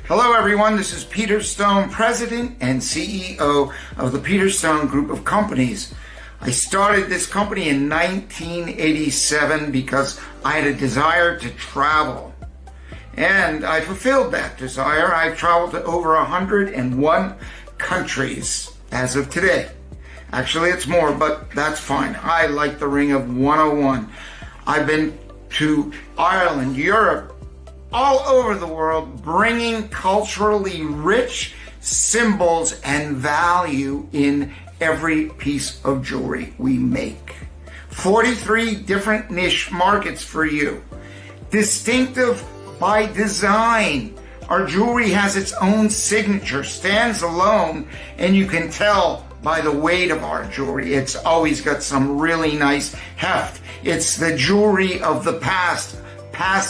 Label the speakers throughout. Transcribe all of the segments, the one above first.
Speaker 1: Hello everyone, this is Peter Stone, President and CEO of the Peter Stone Group of Companies. I started this company in 1987 because I had a desire to travel. And I fulfilled that desire. I've traveled to over 101 countries as of today. Actually, it's more, but that's fine. I like the ring of 101. I've been to Ireland, Europe, all over the world, bringing culturally rich symbols and value in every piece of jewelry we make. 43 different niche markets for you. Distinctive by design. Our jewelry has its own signature, stands alone, and you can tell by the weight of our jewelry. It's always got some really nice heft. It's the jewelry of the past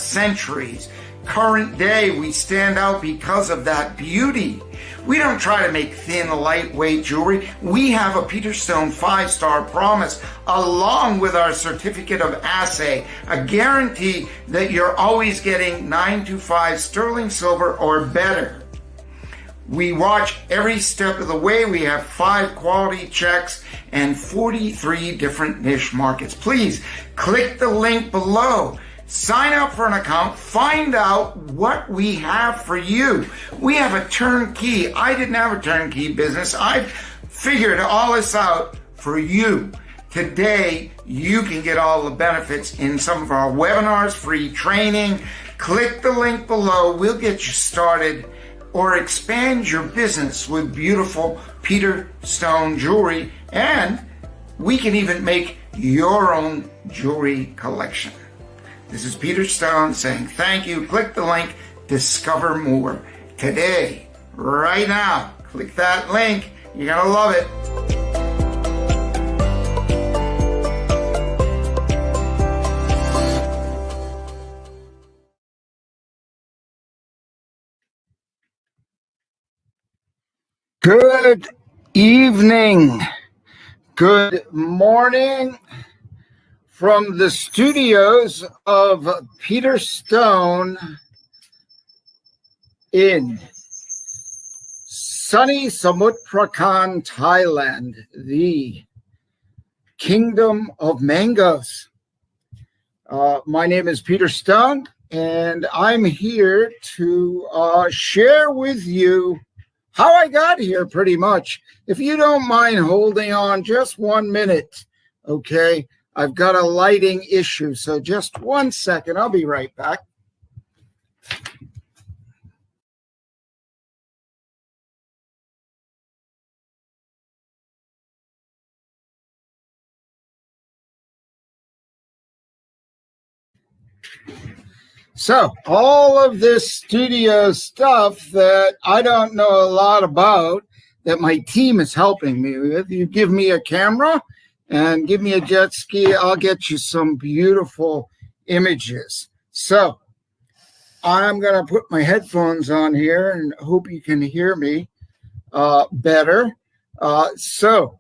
Speaker 1: centuries. Current day, we stand out because of that beauty. We don't try to make thin, lightweight jewelry. We have a Peter Stone 5-star promise along with our certificate of assay, a guarantee that you're always getting 925 sterling silver or better. We watch every step of the way. We have 5 quality checks and 43 different niche markets. Please click the link below. Sign up for an account, find out what we have for you. We have a turnkey. I didn't have a turnkey business. I figured all this out for you. Today, you can get all the benefits in some of our webinars, free training. Click the link below. We'll get you started or expand your business with beautiful Peter Stone jewelry. And we can even make your own jewelry collection. This is Peter Stone saying thank you. Click the link, discover more. Today, right now, click that link. You're going to love it. Good evening. Good morning. From the studios of Peter Stone in sunny Samut Prakan, Thailand, the Kingdom of Mangoes. My name is Peter Stone, and I'm here to share with you how I got here, pretty much. If you don't mind holding on just 1 minute, okay? I've got a lighting issue, so just 1 second. I'll be right back. So all of this studio stuff that I don't know a lot about, that my team is helping me with. You give me a camera and give me a jet ski, I'll get you some beautiful images. So I'm going to put my headphones on here and hope you can hear me better. So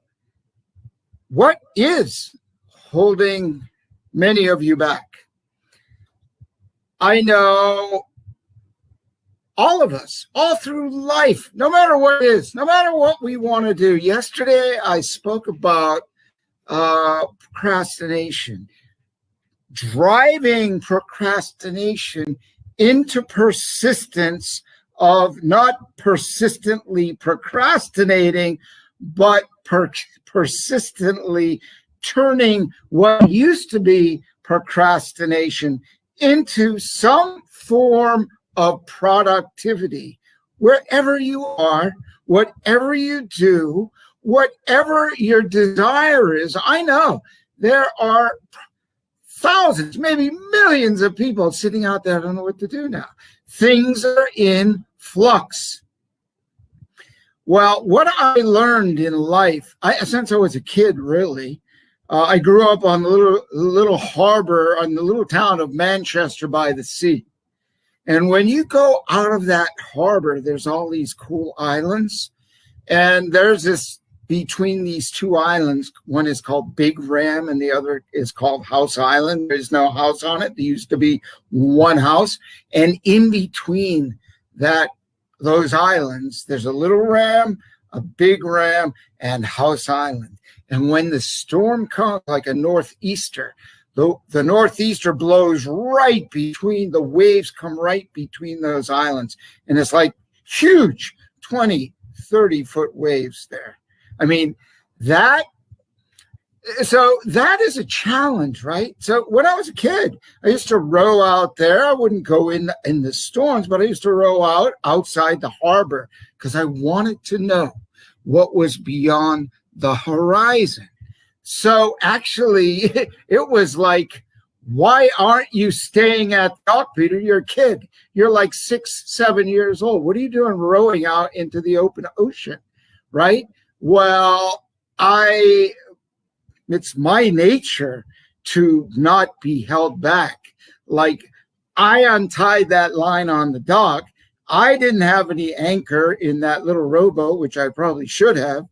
Speaker 1: what is holding many of you back? I know all of us, all through life, no matter what it is, no matter what we want to do. Yesterday, I spoke about procrastination, driving procrastination into persistence of not persistently procrastinating, but persistently turning what used to be procrastination into some form of productivity. Wherever you are, whatever you do, whatever your desire is, I know there are thousands, maybe millions of people sitting out there. I don't know what to do now. Things are in flux. Well, what I learned in life, since I was a kid, really, I grew up on the little harbor, on the little town of Manchester by the sea. And when you go out of that harbor, there's all these cool islands. And there's this, between these 2 islands, one is called Big Ram and the other is called House Island. There's no house on it. There used to be one house. And in between that those islands, there's a little ram, a big ram, and House Island. And when the storm comes, like a northeaster, the northeaster blows right between, the waves come right between those islands. And it's like huge 20, 30-foot waves there. I mean, that is a challenge, right? So when I was a kid, I used to row out there. I wouldn't go in the storms, but I used to row out outside the harbor because I wanted to know what was beyond the horizon. So actually, it was like, why aren't you staying at the dock, Peter? You're a kid. You're like 6, 7 years old. What are you doing rowing out into the open ocean, right? Well, it's my nature to not be held back. Like, I untied that line on the dock. I didn't have any anchor in that little rowboat, which I probably should have,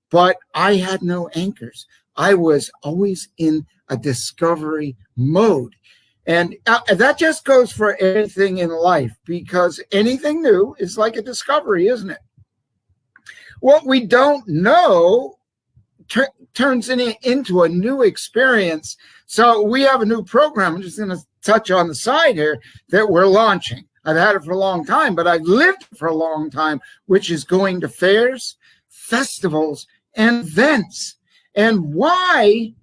Speaker 1: but I had no anchors. I was always in a discovery mode. And that just goes for anything in life, because anything new is like a discovery, isn't it? What we don't know turns into a new experience. So we have a new program. I'm just going to touch on the side here that we're launching. I've had it for a long time, but I've lived for a long time, which is going to fairs, festivals, and events. And why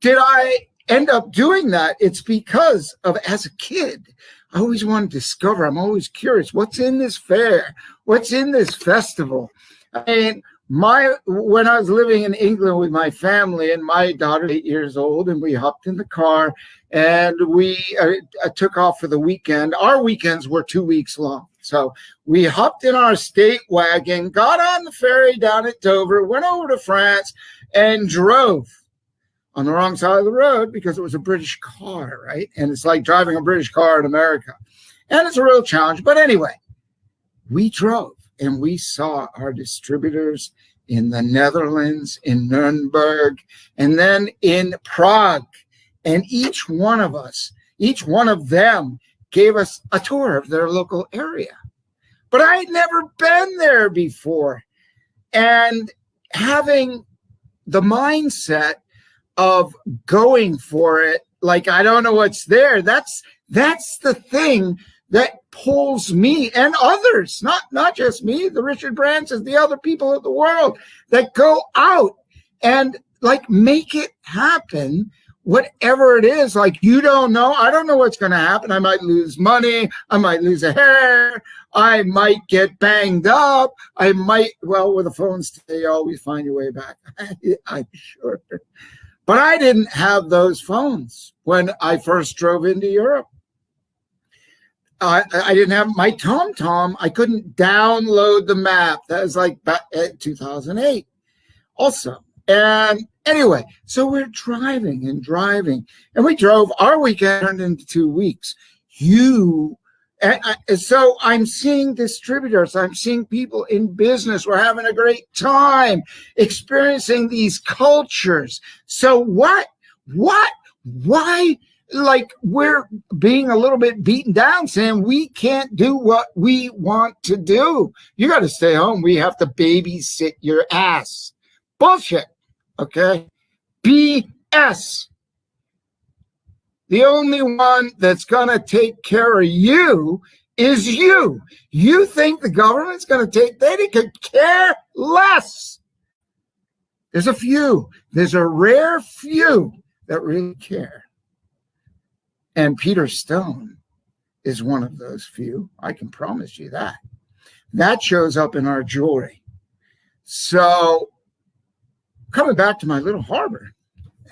Speaker 1: did I end up doing that? It's because of, as a kid, I always want to discover. I'm always curious. What's in this fair? What's in this festival? I mean, when I was living in England with my family, and my daughter 8 years old, and we hopped in the car and we took off for the weekend. Our weekends were 2 weeks long. So we hopped in our state wagon, got on the ferry down at Dover, went over to France, and drove on the wrong side of the road because it was a British car, right? And it's like driving a British car in America. And it's a real challenge. But anyway, we drove and we saw our distributors in the Netherlands, in Nuremberg, and then in Prague. And each one of them gave us a tour of their local area. But I had never been there before. And having the mindset of going for it, like, I don't know what's there, that's the thing that pulls me and others, not just me, the Richard Bransons, the other people of the world that go out and like make it happen. Whatever it is, like, you don't know. I don't know what's going to happen. I might lose money. I might lose a hair. I might get banged up. I might, well, with the phones today, you always find your way back. I'm sure. But I didn't have those phones when I first drove into Europe. I didn't have my TomTom. I couldn't download the map. That was like back at 2008 also. And anyway, so we're driving, and we drove. Our weekend turned into 2 weeks. So I'm seeing distributors. I'm seeing people in business. We're having a great time experiencing these cultures. So why, like, we're being a little bit beaten down, saying we can't do what we want to do. You got to stay home. We have to babysit your ass. Bullshit. Okay? BS. The only one that's going to take care of you is you. You think the government's going to take, they could care less. There's a few. There's a rare few that really care. And Peter Stone is one of those few. I can promise you that. That shows up in our jewelry. So, coming back to my little harbor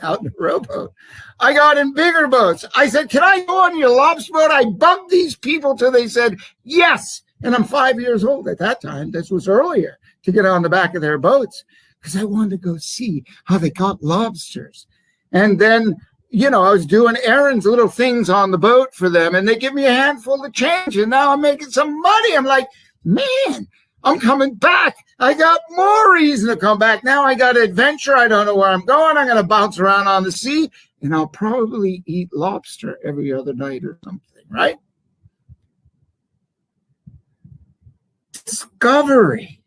Speaker 1: out in the rowboat, I got in bigger boats. I said, can I go on your lobster boat? I bugged these people till they said yes. And I'm 5 years old at that time. This was earlier to get on the back of their boats because I wanted to go see how they caught lobsters. And then, I was doing errands, little things on the boat for them, and they give me a handful of change. And now I'm making some money. I'm like, man, I'm coming back. I got more reason to come back. Now I got adventure. I don't know where I'm going. I'm going to bounce around on the sea, and I'll probably eat lobster every other night or something, right? Discovery.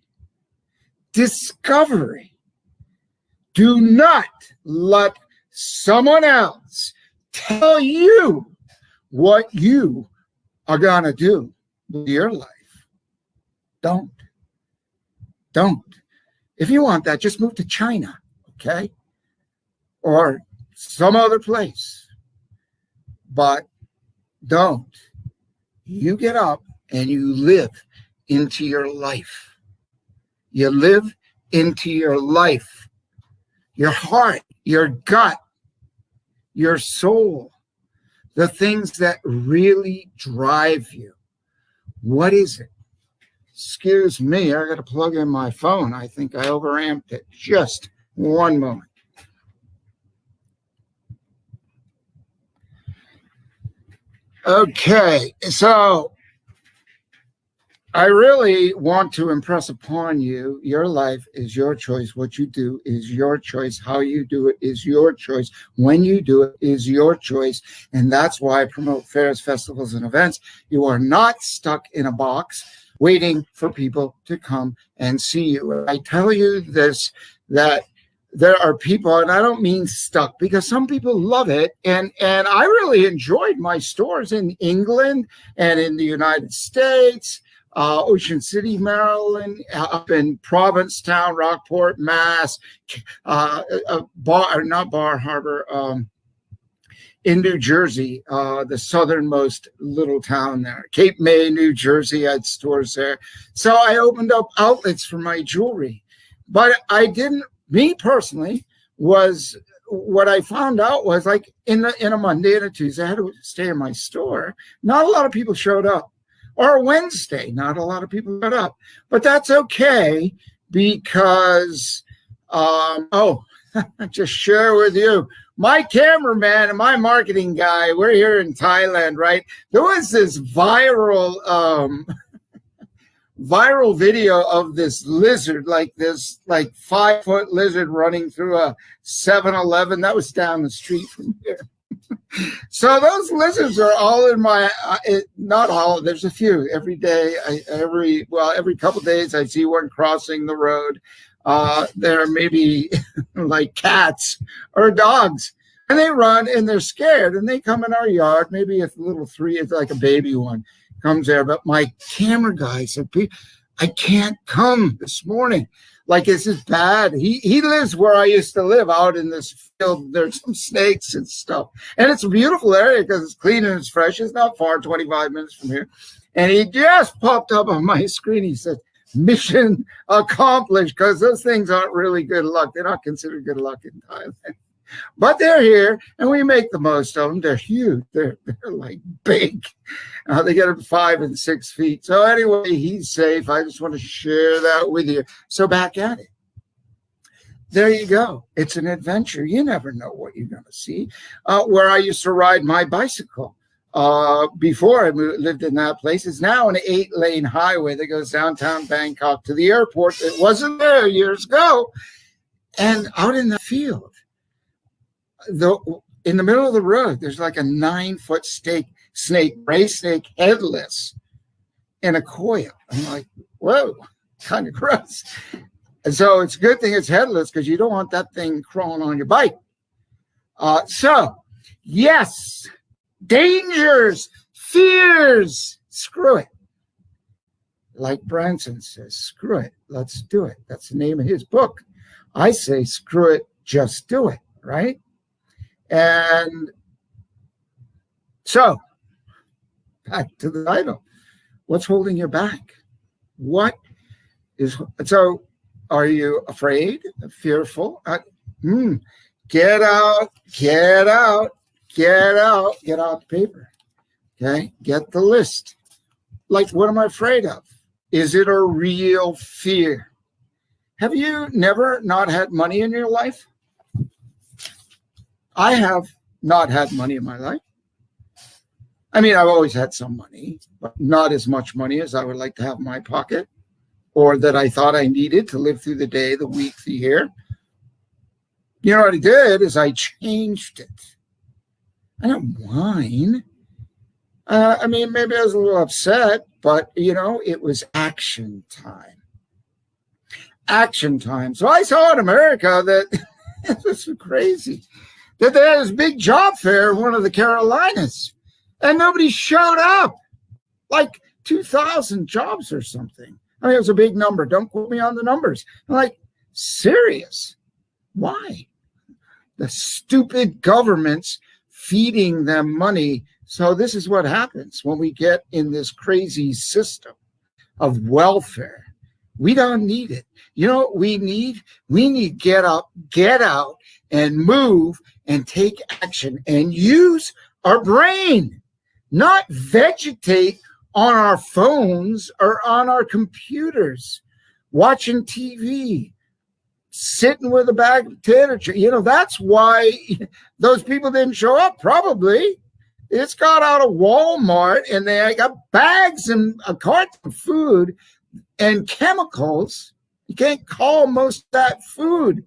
Speaker 1: Discovery. Do not let someone else tell you what you are going to do with your life. Don't. If you want that, just move to China, okay? Or some other place. But don't. You get up and you live into your life. You live into your life, your heart, your gut, your soul, the things that really drive you. What is it? Excuse me, I got to plug in my phone. I think I overamped it. Just one moment. Okay, so I really want to impress upon you, your life is your choice. What you do is your choice. How you do it is your choice. When you do it is your choice. And that's why I promote fairs, festivals, and events. You are not stuck in a box waiting for people to come and see you. I tell you this, that there are people, and I don't mean stuck, because some people love it. And I really enjoyed my stores in England and in the United States, Ocean City, Maryland, up in Provincetown, Rockport, Mass, not Bar Harbor, in New Jersey, the southernmost little town there. Cape May, New Jersey, I had stores there. So I opened up outlets for my jewelry. But I didn't, me personally, was what I found out was like in a Monday and a Tuesday, I had to stay in my store. Not a lot of people showed up. Or a Wednesday, not a lot of people showed up. But that's okay because, just share with you, my cameraman and my marketing guy, we're here in Thailand, right? There was this viral video of this lizard, like 5-foot lizard running through a 7-Eleven. That was down the street from here. So those lizards are all in my, not all, there's a few every day. Every couple of days I see one crossing the road. They're maybe like cats or dogs, and they run and they're scared and they come in our yard. Maybe it's a little 3, it's like a baby one comes there. But my camera guy said, I can't come this morning. Like, this is bad. He lives where I used to live, out in this field. There's some snakes and stuff. And it's a beautiful area because it's clean and it's fresh. It's not far, 25 minutes from here. And he just popped up on my screen. He said, mission accomplished, because those things aren't really good luck. They're not considered good luck in Thailand. But they're here, and we make the most of them. They're huge. They're like big. They get up 5 and 6 feet. So anyway, he's safe. I just want to share that with you. So back at it. There you go. It's an adventure. You never know what you're going to see. Where I used to ride my bicycle before I lived in that place, is now an 8-lane highway that goes downtown Bangkok to the airport. It wasn't there years ago. And out in the field, in the middle of the road, there's like a 9-foot snake, gray snake, headless, in a coil. I'm like, whoa, kind of gross. And so it's a good thing it's headless, because you don't want that thing crawling on your bike. So, yes, dangers, fears, screw it. Like Branson says, screw it, let's do it. That's the name of his book. I say, screw it, just do it, right? And so, back to the title. What's holding you back? So are you afraid, fearful? Get out the paper. Okay, get the list. Like, what am I afraid of? Is it a real fear? Have you never not had money in your life? I have not had money in my life. I mean, I've always had some money, but not as much money as I would like to have in my pocket, or that I thought I needed to live through the day, the week, the year. You know what I did is I changed it. I don't whine.
Speaker 2: I mean, maybe I was a little upset, but, it was action time. Action time. So I saw in America that it was crazy that they had this big job fair in one of the Carolinas and nobody showed up. Like 2,000 jobs or something. I mean, it was a big number. Don't quote me on the numbers. I'm like, serious? Why? The stupid governments feeding them money. So this is what happens when we get in this crazy system of welfare. We don't need it. You know what we need? We need get up, get out, and move and take action and use our brain, not vegetate on our phones or on our computers, watching TV, sitting with a bag of potato chips. That's why those people didn't show up, probably. It's got out of Walmart and they got bags and a cart of food and chemicals. You can't call most of that food.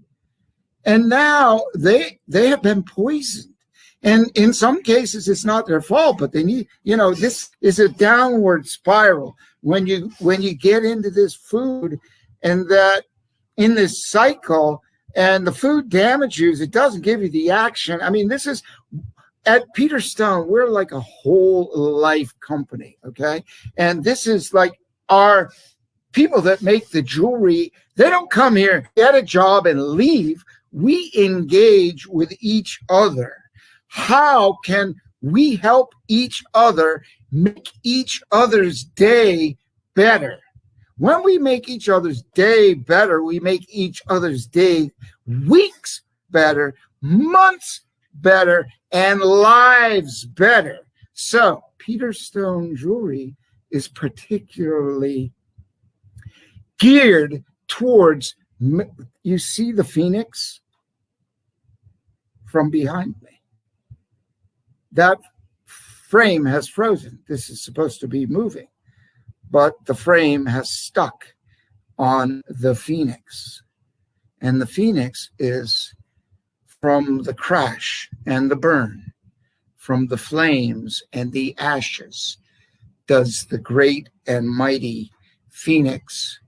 Speaker 2: And now they have been poisoned. And in some cases, it's not their fault, but they need, this is a downward spiral when you get into this food and that in this cycle and the food damages, it doesn't give you the action. I mean, this is at Peter Stone, we're like a whole life company. Okay. And this is like our people that make the jewelry. They don't come here, get a job and leave. We engage with each other. How can we help each other make each other's day better? When we make each other's day better, we make each other's day, weeks better, months better, and lives better. So Peter Stone Jewelry is particularly geared towards, you see the phoenix from behind me. That frame has frozen. This is supposed to be moving, but the frame has stuck on the phoenix. And the phoenix is from the crash and the burn, from the flames and the ashes, does the great and mighty phoenix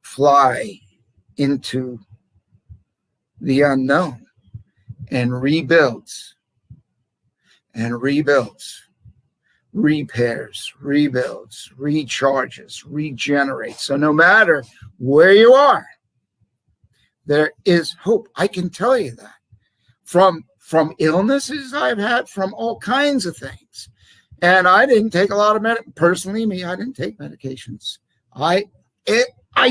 Speaker 2: fly into the unknown and rebuilds and rebuilds, repairs, rebuilds, recharges, regenerates. So no matter where you are, there is hope. I can tell you that from illnesses I've had, from all kinds of things. And I didn't take a lot of personally, I didn't take medications. I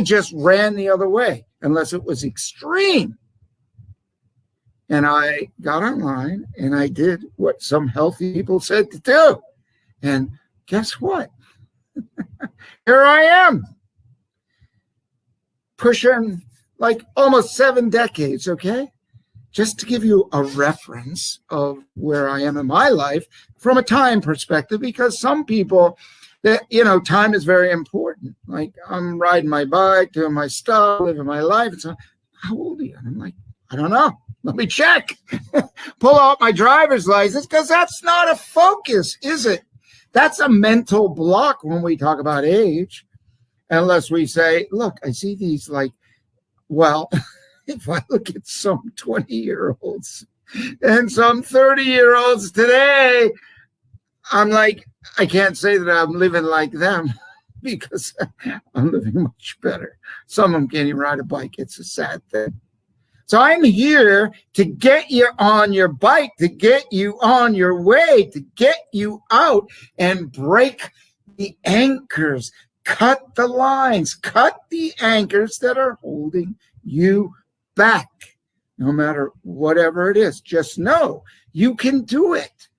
Speaker 2: just ran the other way unless it was extreme. And I got online and I did what some healthy people said to do. And guess what? Here I am, pushing like almost 7 decades, okay? Just to give you a reference of where I am in my life from a time perspective, because some people that, time is very important. Like I'm riding my bike, doing my stuff, living my life. And so, how old are you? And I'm like, I don't know. Let me check. Pull out my driver's license, because that's not a focus, is it? That's a mental block when we talk about age, unless we say, look, I see these well, if I look at some 20-year-olds and some 30-year-olds today, I'm like, I can't say that I'm living like them because I'm living much better. Some of them can't even ride a bike. It's a sad thing. So I'm here to get you on your bike, to get you on your way, to get you out and break the anchors, cut the lines, cut the anchors that are holding you back. No matter whatever it is, just know you can do it.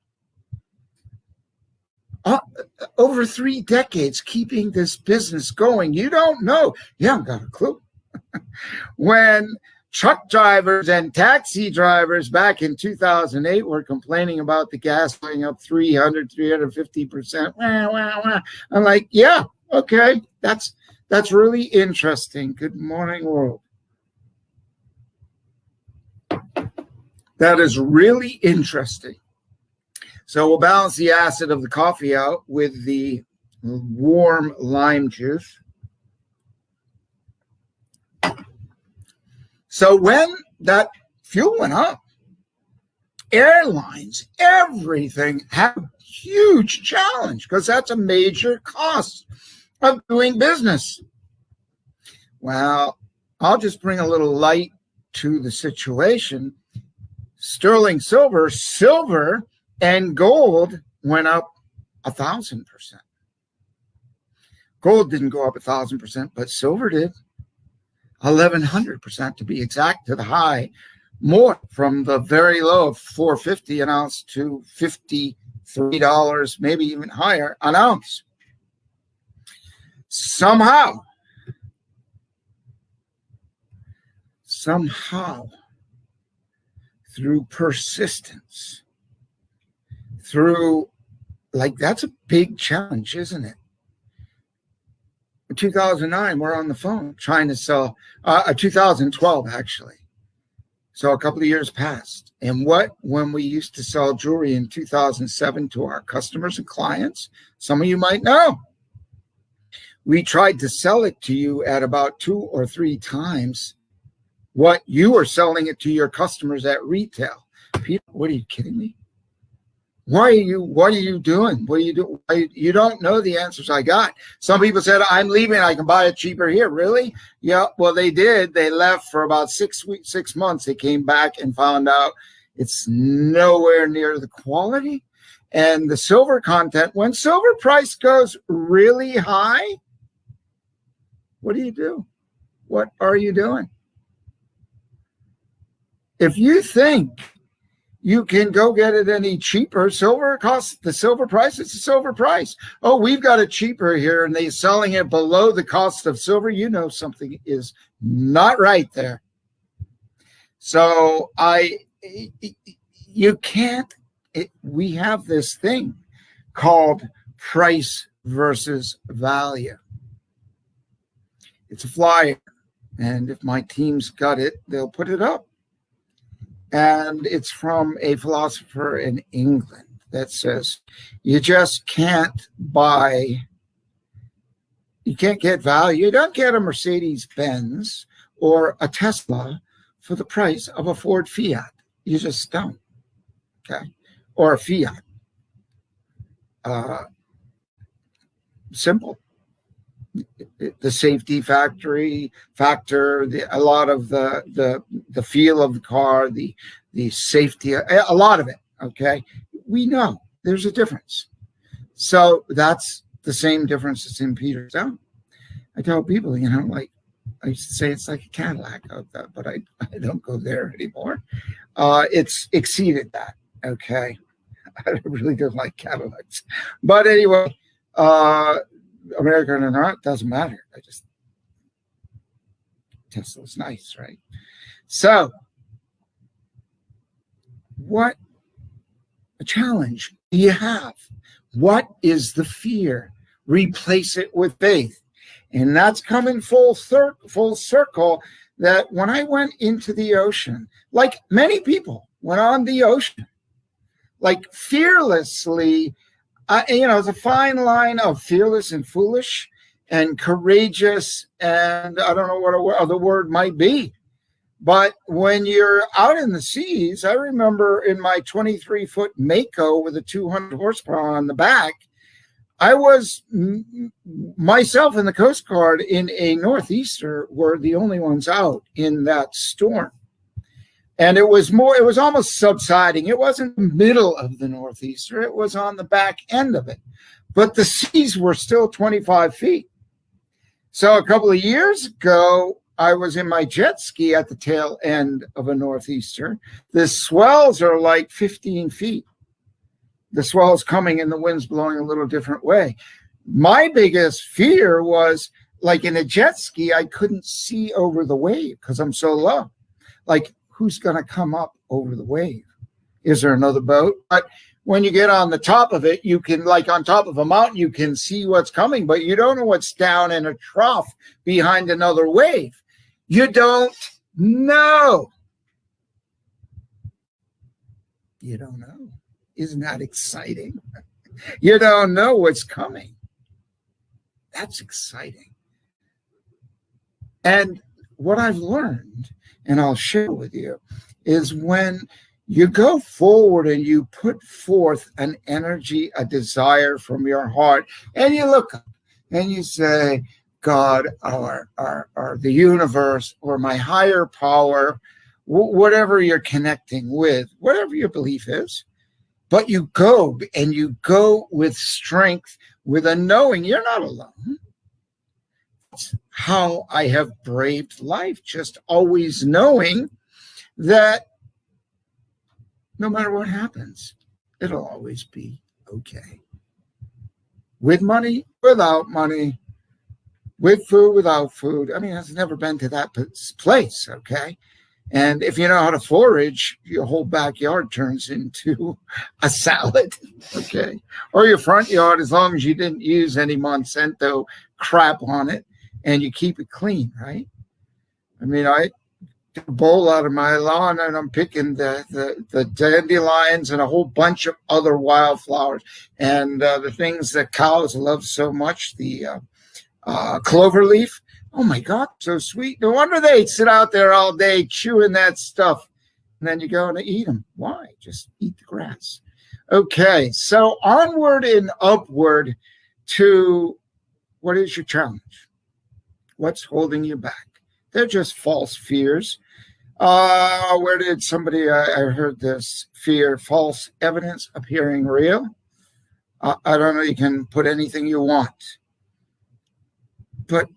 Speaker 2: Over 3 decades keeping this business going, you don't know. You haven't got a clue. When truck drivers and taxi drivers back in 2008 were complaining about the gas going up 350%. I'm like, yeah, okay, that's really interesting. Good morning, world. That is really interesting. So we'll balance the acid of the coffee out with the warm lime juice. So when that fuel went up, airlines, everything had a huge challenge because that's a major cost of doing business. Well, I'll just bring a little light to the situation. Sterling silver and gold went up 1,000%. Gold didn't go up 1,000%, but silver did. 1,100% to be exact, to the high, more from the very low of $4.50 an ounce to $53, maybe even higher an ounce. Somehow, through persistence, that's a big challenge, isn't it? In 2009, we're on the phone trying to sell, 2012 actually. So a couple of years passed. And when we used to sell jewelry in 2007 to our customers and clients, some of you might know, we tried to sell it to you at about 2 or 3 times what you were selling it to your customers at retail. Peter, what, are you kidding me? What are you doing? What are you doing? You don't know the answers I got. Some people said, I'm leaving. I can buy it cheaper here. Really? Yeah. Well, they did. They left for about 6 months. They came back and found out it's nowhere near the quality and the silver content. When silver price goes really high, what do? What are you doing? If you think you can go get it any cheaper, the silver price, it's a silver price. Oh, we've got it cheaper here and they're selling it below the cost of silver. You know something is not right there. So we have this thing called price versus value. It's a flyer. And if my team's got it, they'll put it up. And it's from a philosopher in England that says, you just can't get value. You don't get a Mercedes-Benz or a Tesla for the price of a Ford Fiat. You just don't, okay? Or a Fiat. Simple. The safety factor, a lot of the feel of the car, the safety, a lot of it. Okay, we know there's a difference. So that's the same difference that's in Peter Stone. I tell people, like I used to say, it's like a Cadillac, but I don't go there anymore. It's exceeded that. Okay, I really don't like Cadillacs, but anyway. American or not, doesn't matter. Tesla's nice, right? So, what a challenge do you have? What is the fear? Replace it with faith. And that's coming full circle that when I went into the ocean, like many people went on the ocean, like fearlessly. It's a fine line of fearless and foolish and courageous, and I don't know what other word might be. But when you're out in the seas, I remember in my 23-foot Mako with a 200 horsepower on the back, I was myself and the Coast Guard in a Northeaster were the only ones out in that storm. And it was almost subsiding. It wasn't the middle of the Northeaster. It was on the back end of it. But the seas were still 25 feet. So a couple of years ago, I was in my jet ski at the tail end of a Northeaster. The swells are like 15 feet. The swell's coming and the wind's blowing a little different way. My biggest fear was, like in a jet ski, I couldn't see over the wave because I'm so low. Like, who's going to come up over the wave? Is there another boat? But when you get on the top of it, you can, like on top of a mountain, you can see what's coming, but you don't know what's down in a trough behind another wave. You don't know. You don't know. Isn't that exciting? You don't know what's coming. That's exciting. And what I've learned, and I'll share with you, is when you go forward and you put forth an energy, a desire from your heart, and you look up and you say, God, or the universe, or my higher power, whatever you're connecting with, whatever your belief is, but you go and you go with strength, with a knowing you're not alone. That's how I have braved life, just always knowing that no matter what happens, it'll always be okay. With money, without money, with food, without food. I mean, I've never been to that place, okay? And if you know how to forage, your whole backyard turns into a salad, okay? Or your front yard, as long as you didn't use any Monsanto crap on it and you keep it clean, right? I mean, I took a bowl out of my lawn and I'm picking the dandelions and a whole bunch of other wildflowers and the things that cows love so much, the clover leaf. Oh my God, so sweet. No wonder they sit out there all day chewing that stuff. And then you go and eat them. Why? Just eat the grass. Okay, so onward and upward to what is your challenge? What's holding you back? They're just false fears. Where did somebody, I heard this fear, false evidence appearing real. I don't know, you can put anything you want. But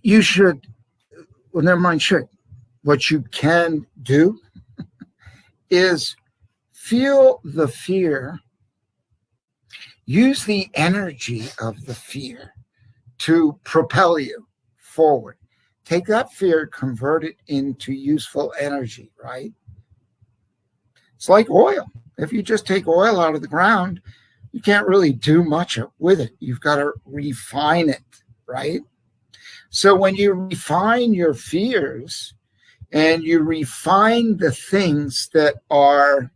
Speaker 2: you should, well, never mind, should. What you can do is feel the fear, use the energy of the fear to propel you forward. Take that fear, convert it into useful energy, right? It's like oil. If you just take oil out of the ground, you can't really do much with it. You've got to refine it, right? So when you refine your fears and you refine the things that are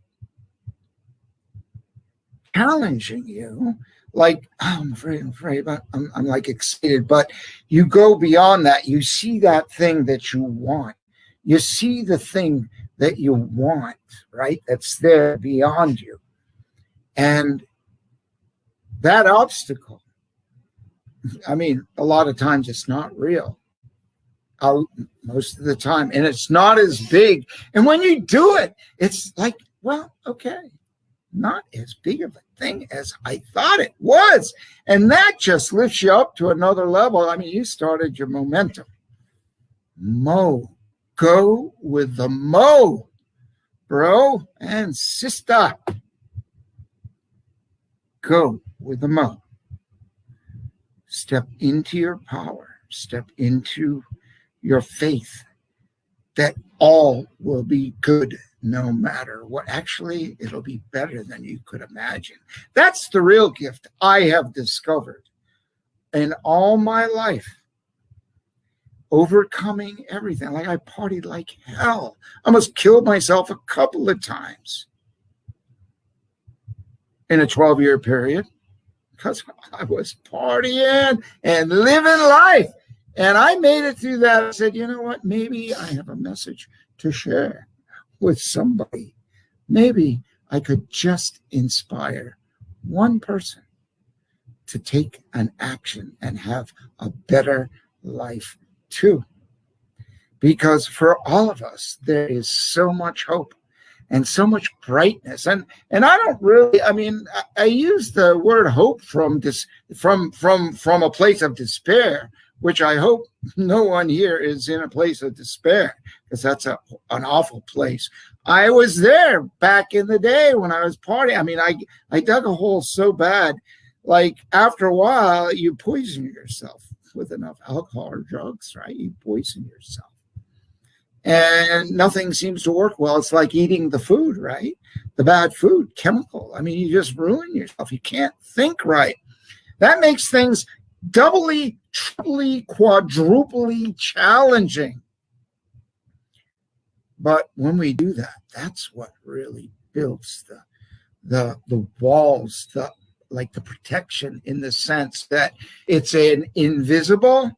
Speaker 2: challenging you, like, oh, I'm afraid, but I'm like excited, but you go beyond that. You see that thing that you want. You see the thing that you want, right? That's there beyond you. And that obstacle, I mean, a lot of times it's not real. Most of the time. And it's not as big. And when you do it, it's like, well, okay, not as big of a thing as I thought it was. And that just lifts you up to another level. I mean, you started your momentum. Go with the mo, bro and sister. Go with the mo. Step into your power. Step into your faith that all will be good no matter what. Actually, it'll be better than you could imagine. That's the real gift I have discovered in all my life. Overcoming everything. Like, I partied like hell. I almost killed myself a couple of times in a 12-year period because I was partying and living life. And I made it through that. I said, you know what? Maybe I have a message to share with somebody. Maybe I could just inspire one person to take an action and have a better life too. Because for all of us, there is so much hope and so much brightness. And I don't really, I mean, I use the word hope from a place of despair, which I hope no one here is in a place of despair, because that's an awful place. I was there back in the day when I was partying. I mean, I dug a hole so bad, like after a while, you poison yourself with enough alcohol or drugs, right? You poison yourself. And nothing seems to work well. It's like eating the food, right? The bad food, chemical. I mean, you just ruin yourself. You can't think right. That makes things doubly, triply, quadruply challenging. But when we do that, that's what really builds the walls, the protection, in the sense that it's an invisible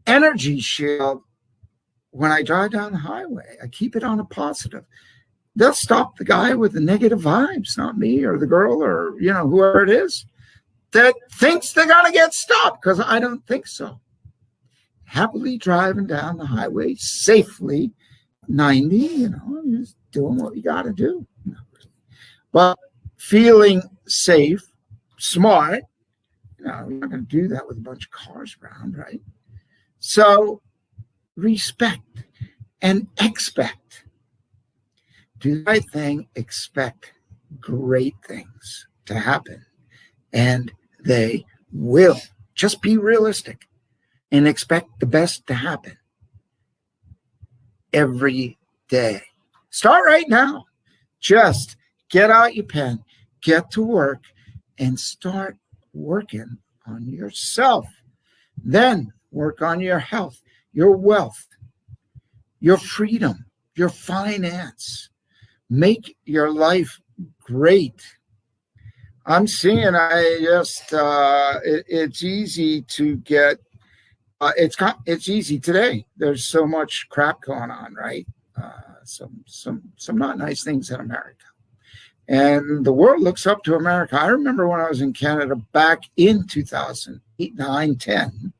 Speaker 2: energy shield. When I drive down the highway, I keep it on a positive. They'll stop the guy with the negative vibes, not me or the girl or, whoever it is that thinks they're going to get stopped, because I don't think so. Happily driving down the highway safely, 90, just doing what you got to do. But feeling safe, smart, we're not going to do that with a bunch of cars around, right? So respect and expect. Do the right thing, expect great things to happen, and they will. Just be realistic and expect the best to happen every day. Start right now. Just get out your pen, get to work, and start working on yourself. Then work on your health, your wealth, your freedom, your finance. Make your life great. I'm seeing it's easy to get, it's easy today. There's so much crap going on, right? Some not nice things in America. And the world looks up to America. I remember when I was in Canada back in 2008, 9, 10,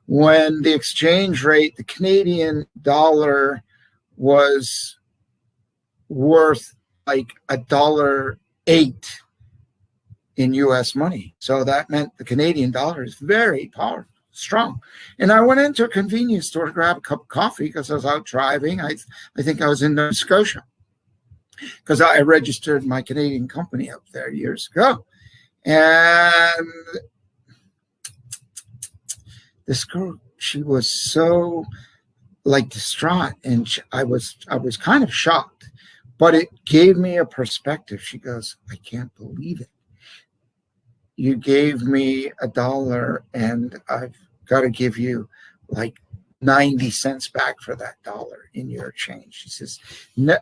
Speaker 2: when the exchange rate, the Canadian dollar, was worth like $1.08 in US money. So that meant the Canadian dollar is very powerful, strong. And I went into a convenience store to grab a cup of coffee because I was out driving. I think I was in Nova Scotia, because I registered my Canadian company up there years ago. And this girl, she was so distraught, and I was kind of shocked. But it gave me a perspective. She goes, I can't believe it. You gave me $1 and I've got to give you 90 cents back for that dollar in your change. She says,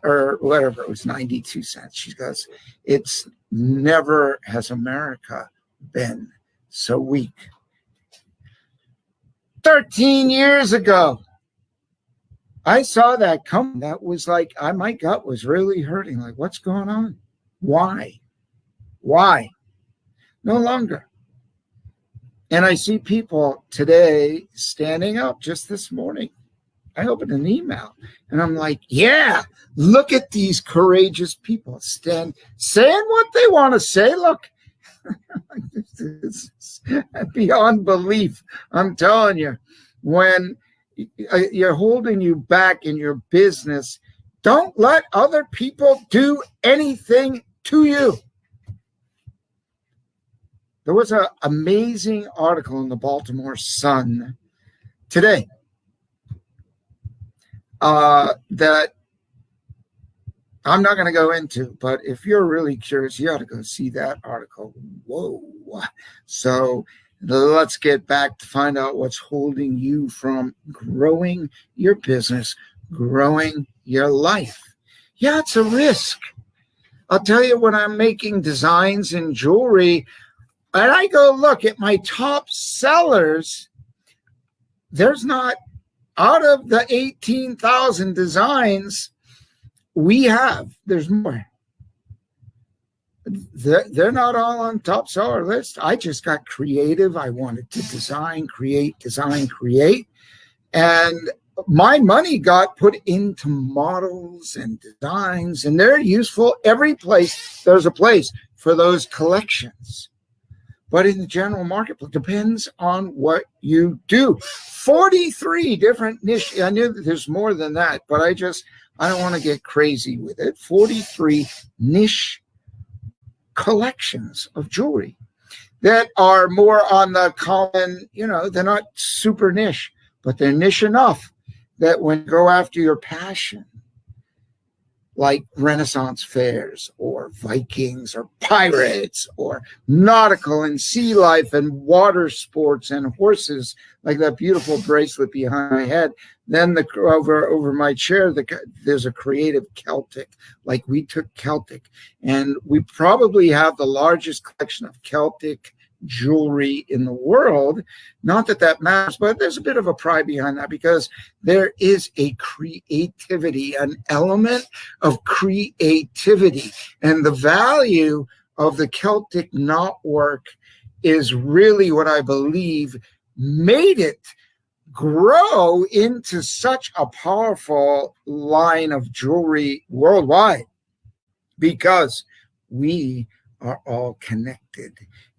Speaker 2: or whatever, it was 92 cents. She goes, it's never has America been so weak. 13 years ago, I saw that coming. That was my gut was really hurting. What's going on? Why? No longer. And I see people today standing up. Just this morning, I opened an email and I'm like, yeah, look at these courageous people saying what they want to say. Look, it's beyond belief. I'm telling you, when you're holding you back in your business, don't let other people do anything to you. There was an amazing article in the Baltimore Sun today that I'm not going to go into, but if you're really curious, you ought to go see that article. Whoa. So let's get back to find out what's holding you from growing your business, growing your life. Yeah, it's a risk. I'll tell you, when I'm making designs in jewelry, and I go look at my top sellers, there's not, out of the 18,000 designs we have, there's more. They're not all on top seller list. I just got creative. I wanted to design, create. And my money got put into models and designs, and they're useful every place. There's a place for those collections. But in the general market, it depends on what you do. 43 different niche. I knew that there's more than that, but I don't want to get crazy with it. 43 niche collections of jewelry that are more on the common, they're not super niche, but they're niche enough that when you go after your passion, like Renaissance fairs or Vikings or pirates or nautical and sea life and water sports and horses, like that beautiful bracelet behind my head. Then over my chair, there's a creative Celtic, like we took Celtic, and we probably have the largest collection of Celtic jewelry in the world. Not that that matters, but there's a bit of a pride behind that because there is a creativity, an element of creativity, and the value of the Celtic knotwork is really what I believe made it grow into such a powerful line of jewelry worldwide, because we are all connected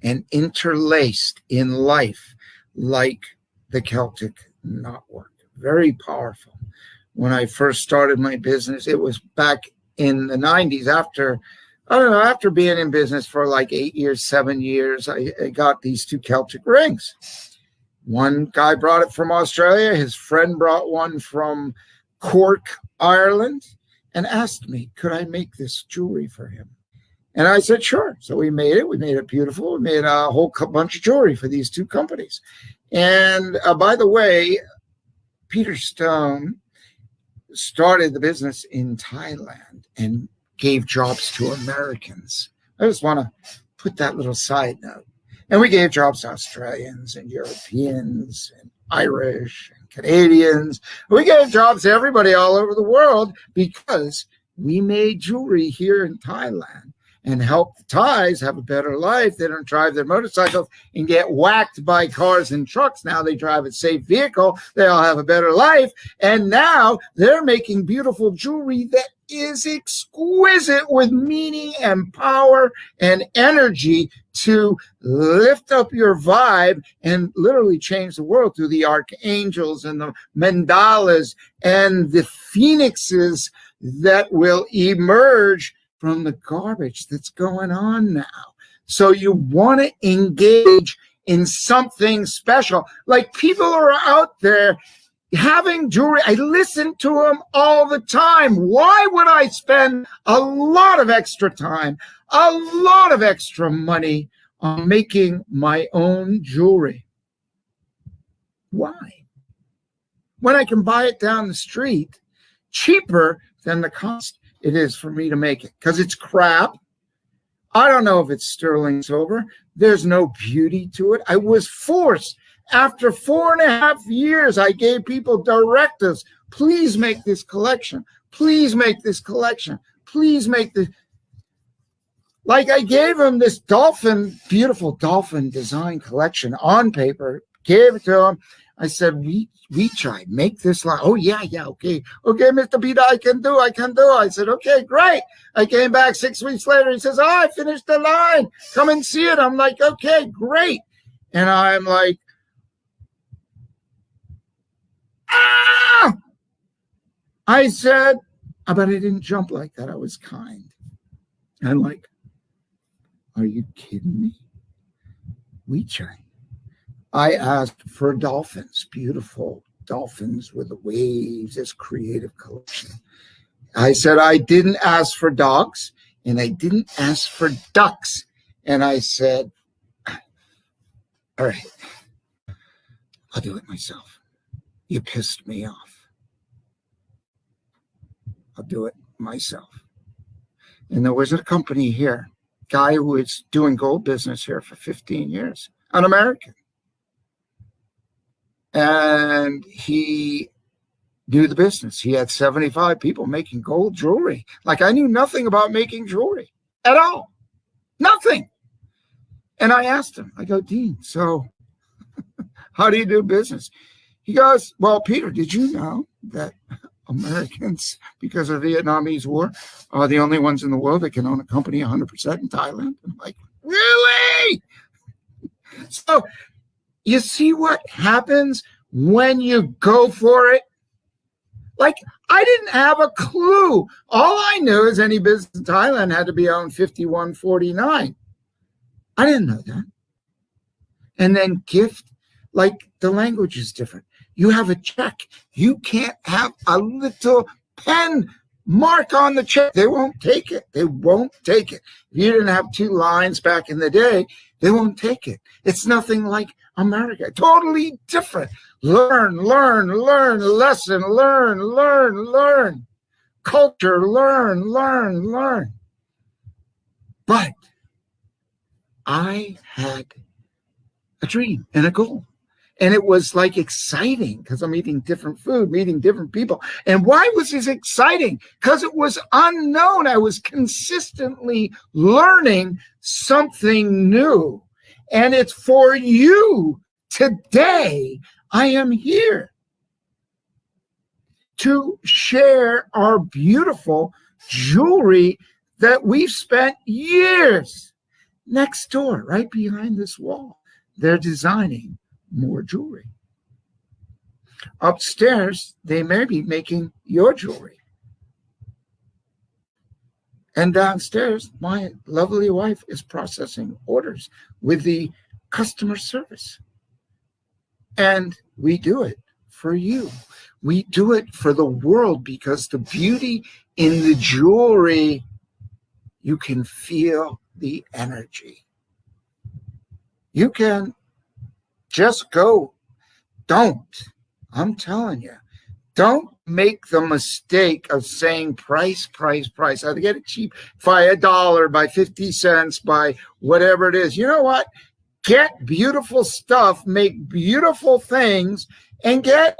Speaker 2: and interlaced in life like the Celtic knotwork. Very powerful. When I first started my business, it was back in the 90s, after being in business for like 8 years, 7 years, I got these two Celtic rings. One guy brought it from Australia. His friend brought one from Cork, Ireland, and asked me, could I make this jewelry for him? And I said, sure. So we made it. We made it beautiful. We made a whole bunch of jewelry for these two companies. And by the way, Peter Stone started the business in Thailand and gave jobs to Americans. I just want to put that little side note. And we gave jobs to Australians and Europeans and Irish and Canadians. We gave jobs to everybody all over the world because we made jewelry here in Thailand and help the Thais have a better life. They don't drive their motorcycles and get whacked by cars and trucks. Now they drive a safe vehicle. They all have a better life. And now they're making beautiful jewelry that is exquisite with meaning and power and energy to lift up your vibe and literally change the world through the archangels and the mandalas and the phoenixes that will emerge from the garbage that's going on now. So you want to engage in something special. Like people are out there having jewelry. I listen to them all the time. Why would I spend a lot of extra time, a lot of extra money on making my own jewelry? Why? When I can buy it down the street cheaper than the cost it is for me to make it, because it's crap. I don't know if it's sterling silver. There's no beauty to it. I was forced. After 4.5 years, I gave people directives. Please make this collection. Please make this collection. Please make this. Like I gave them this beautiful dolphin design collection on paper, gave it to them. I said, we tried, make this line. Oh, yeah, okay. Okay, Mr. Peter, I can do. I said, okay, great. I came back 6 weeks later. He says, I finished the line. Come and see it. I'm like, okay, great. And I'm like, I said, but I didn't jump like that. I was kind. I'm like, are you kidding me? We tried. I asked for dolphins, beautiful dolphins with the waves, this creative collection. I said, I didn't ask for dogs and I didn't ask for ducks. And I said, all right, I'll do it myself. You pissed me off. I'll do it myself. And there was a company here, guy who was doing gold business here for 15 years, an American. And he knew the business. He had 75 people making gold jewelry. Like I knew nothing about making jewelry at all. Nothing. And I asked him, I go, Dean, so how do you do business? He goes, well, Peter, did you know that Americans, because of the Vietnamese War, are the only ones in the world that can own a company 100% in Thailand? I'm like, really? So you see what happens when you go for it? Like, I didn't have a clue. All I knew is any business in Thailand had to be owned 5149. I didn't know that. And then gift, like the language is different. You have a check. You can't have a little pen mark on the check. They won't take it. They won't take it. If you didn't have 2 lines back in the day, they won't take it. It's nothing like America. Totally different. Learn, learn, learn, lesson, learn, learn, learn. Culture, learn, learn, learn. But I had a dream and a goal. And it was like exciting because I'm eating different food, meeting different people. And why was this exciting? Because it was unknown. I was consistently learning something new. And it's for you today. I am here to share our beautiful jewelry that we've spent years next door, right behind this wall. They're designing more jewelry. Upstairs, they may be making your jewelry. And downstairs, my lovely wife is processing orders with the customer service. And we do it for you. We do it for the world because the beauty in the jewelry, you can feel the energy. You can just go. I'm telling you, don't make the mistake of saying price. I get it cheap by $1, by 50 cents, by whatever it is. You know what? Get beautiful stuff, make beautiful things, and get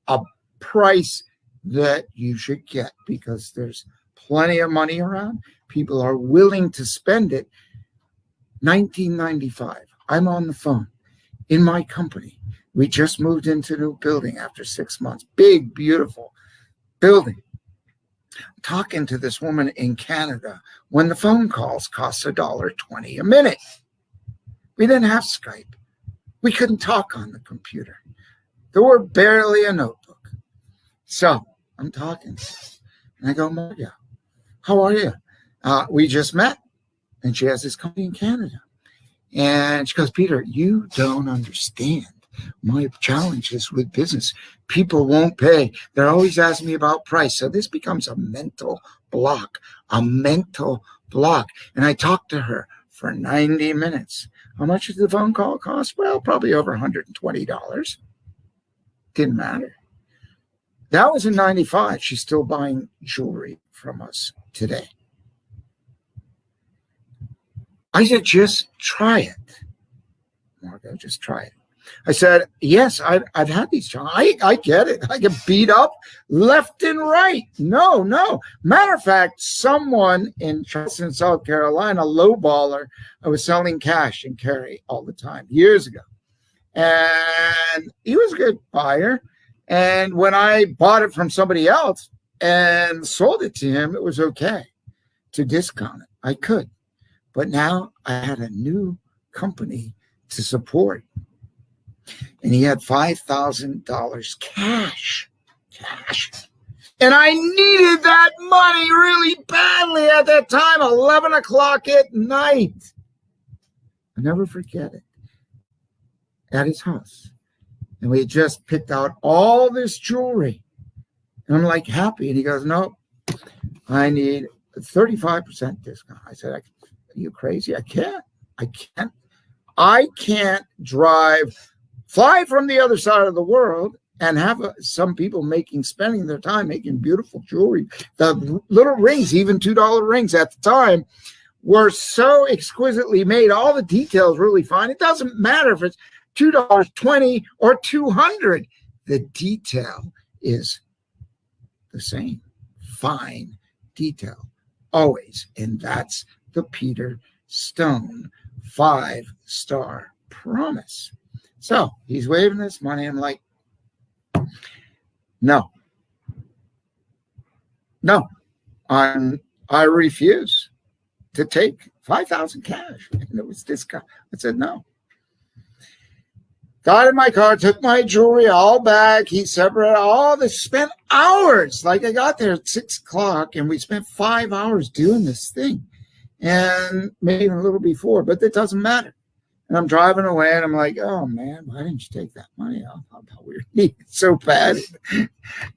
Speaker 2: a price that you should get because there's plenty of money around. People are willing to spend it. 1995, I'm on the phone in my company. We just moved into a new building after 6 months. Big, beautiful building. Talking to this woman in Canada when the phone calls cost $1.20 a minute. We didn't have Skype. We couldn't talk on the computer. There were barely a notebook. So I'm talking. And I go, Maria, how are you? We just met. And she has this company in Canada. And she goes, Peter, you don't understand my challenges with business. People won't pay. They're always asking me about price. So this becomes a mental block. And I talked to her for 90 minutes. How much did the phone call cost? Well, probably over $120. Didn't matter. That was in 95. She's still buying jewelry from us today. I said, just try it. Margo, just try it. I said, yes, I've had these challenges. I get it. I get beat up left and right. No. Matter of fact, someone in Charleston, South Carolina, lowballer, I was selling cash and carry all the time years ago. And he was a good buyer. And when I bought it from somebody else and sold it to him, it was okay to discount it. I could. But now I had a new company to support. And he had $5,000 cash. And I needed that money really badly at that time, 11 o'clock at night. I'll never forget it. At his house. And we had just picked out all this jewelry. And I'm like happy. And he goes, no, I need a 35% discount. I said, are you crazy? I can't fly from the other side of the world and have some people spending their time making beautiful jewelry. The little rings, even $2 rings at the time, were so exquisitely made. All the details really fine. It doesn't matter if it's $2, $20, or $200. The detail is the same. Fine detail. Always. And that's the Peter Stone 5-star promise. So he's waving this money. I'm like, no, I refuse to take 5,000 cash. And it was this guy. I said, no. Got in my car, took my jewelry all back. He separated all this, spent hours. Like I got there at 6 o'clock and we spent 5 hours doing this thing. And maybe even a little before, but it doesn't matter. And I'm driving away and I'm like, oh man, why didn't you take that money off? I thought we need it so bad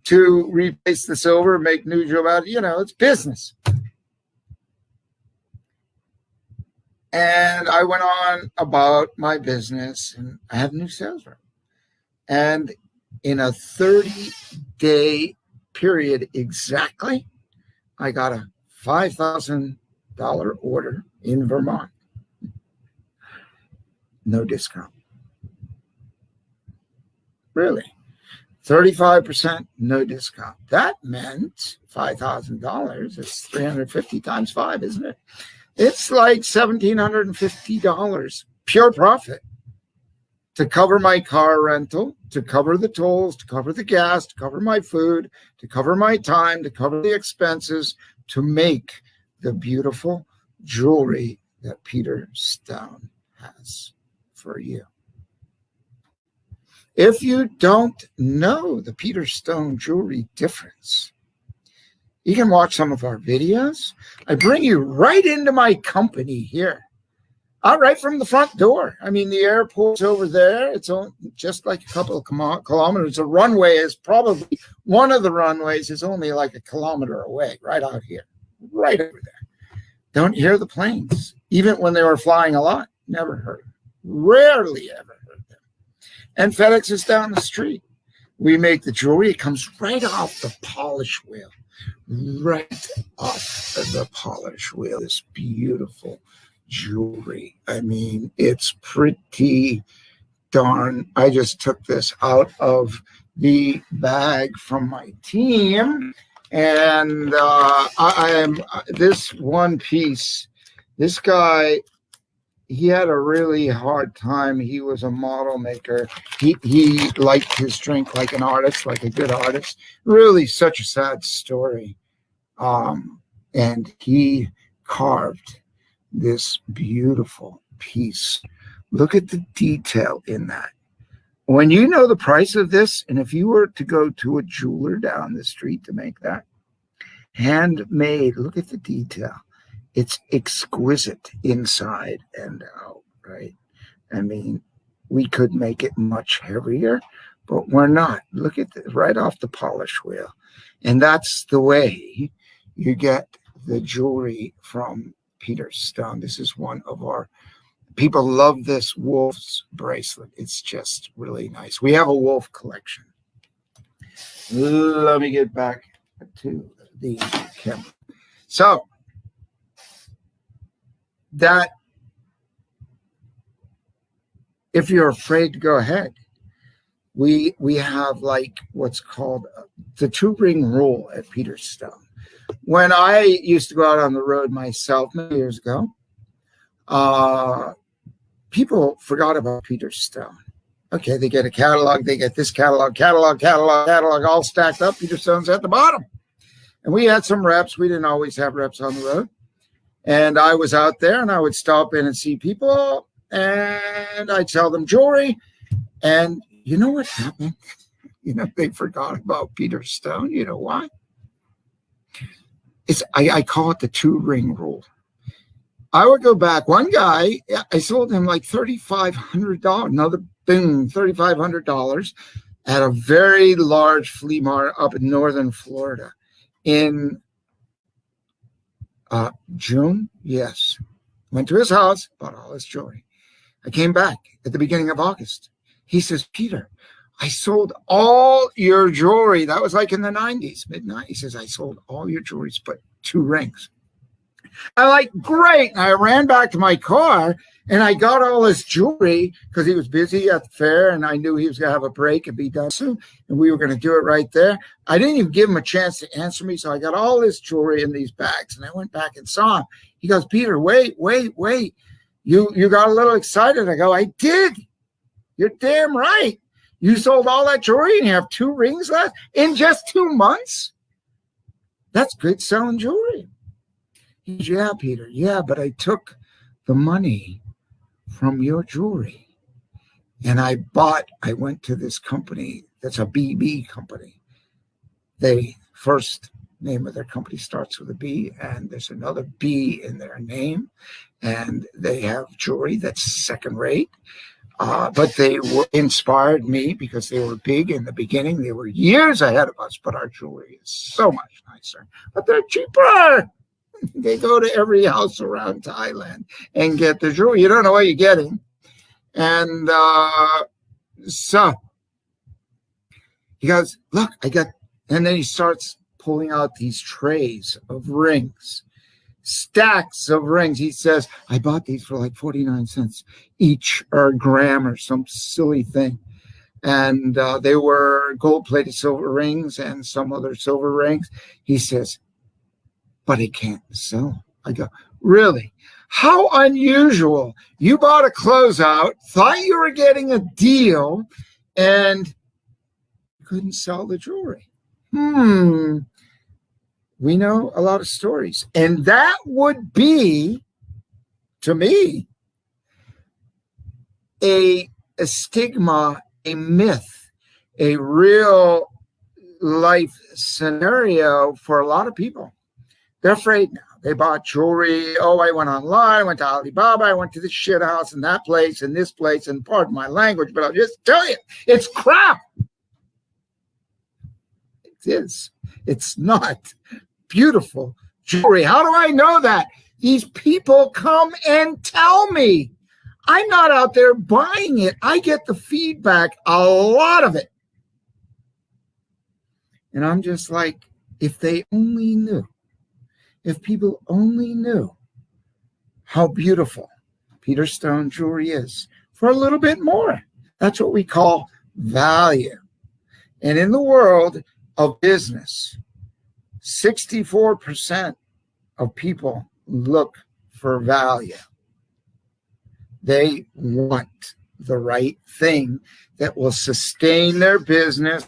Speaker 2: to replace the silver, make new jewelry out. It's business. And I went on about my business, and I have a new sales rep. And in a 30-day period exactly, I got a $5,000 order in Vermont. No discount. Really. 35%, no discount. That meant $5,000 is 350 times 5, isn't it? It's like $1,750 pure profit to cover my car rental, to cover the tolls, to cover the gas, to cover my food, to cover my time, to cover the expenses, to make the beautiful jewelry that Peter Stone has for you. If you don't know the Peter Stone jewelry difference, you can watch some of our videos. I bring you right into my company here. Right from the front door. I mean, the airport's over there. It's just like a couple of kilometers. The runway is probably, one of the runways is only like a kilometer away, right out here, right over there. Don't hear the planes. Even when they were flying a lot, never heard them. Rarely ever heard them. And FedEx is down the street. We make the jewelry. It comes right off the polish wheel. Right off of the polish wheel. This beautiful jewelry. I mean, it's pretty darn. I just took this out of the bag from my team, and I am this one piece. This guy, he had a really hard time. He was a model maker. He liked his drink like an artist, like a good artist. Really, such a sad story. And he carved this beautiful piece. Look at the detail in that. When you know the price of this, and if you were to go to a jeweler down the street to make that, handmade, look at the detail. It's exquisite inside and out, right? I mean, we could make it much heavier, but we're not. Look at this, right off the polish wheel. And that's the way you get the jewelry from Peter Stone. This is one of our, people love this wolf's bracelet. It's just really nice. We have a wolf collection. Let me get back to the camera. So that, if you're afraid to go ahead, we have like what's called the 2-ring rule at Peter Stone. When I used to go out on the road myself many years ago, people forgot about Peter Stone. Okay, they get a catalog, they get this catalog, all stacked up. Peter Stone's at the bottom. And we had some reps. We didn't always have reps on the road. And I was out there, and I would stop in and see people, and I'd sell them jewelry. And you know what happened? They forgot about Peter Stone. You know why? I call it the 2-ring rule. I would go back. One guy, I sold him like $3,500. Another boom, $3,500 at a very large flea market up in northern Florida in June. Yes. Went to his house, bought all his jewelry. I came back at the beginning of August. He says, Peter, I sold all your jewelry. That was like in the 90s, mid-90s. He says, I sold all your jewelry, but 2 rings. I'm like, great. And I ran back to my car, and I got all his jewelry because he was busy at the fair, and I knew he was going to have a break and be done soon, and we were going to do it right there. I didn't even give him a chance to answer me, so I got all his jewelry in these bags, and I went back and saw him. He goes, Peter, wait. You got a little excited. I go, I did. You're damn right. You sold all that jewelry and you have 2 rings left in just 2 months? That's good selling jewelry. He goes, yeah, Peter. Yeah, but I took the money from your jewelry. And I went to this company that's a BB company. The Name of their company starts with a B, and there's another B in their name, and they have jewelry that's second rate. But they inspired me because they were big in the beginning. They were years ahead of us, but our jewelry is so much nicer. But they're cheaper. They go to every house around Thailand and get the jewelry. You don't know what you're getting. And so he goes, look, I got, and then he starts pulling out these trays of rings, stacks of rings. He says, I bought these for like 49 cents each, or a gram, or some silly thing. And they were gold-plated silver rings and some other silver rings. He says, but I can't sell. I go, really? How unusual. You bought a closeout, thought you were getting a deal, and couldn't sell the jewelry. We know a lot of stories. And that would be, to me, a stigma, a myth, a real life scenario for a lot of people. They're afraid now. They bought jewelry. Oh, I went online, I went to Alibaba, I went to this shit house and that place and this place, and pardon my language, but I'll just tell you, it's crap. It is. It's not beautiful jewelry. How do I know that? These people come and tell me. I'm not out there buying it. I get the feedback, a lot of it. And I'm just like, if they only knew, if people only knew how beautiful Peter Stone jewelry is for a little bit more. That's what we call value. And in the world of business, 64% of people look for value. They want the right thing that will sustain their business.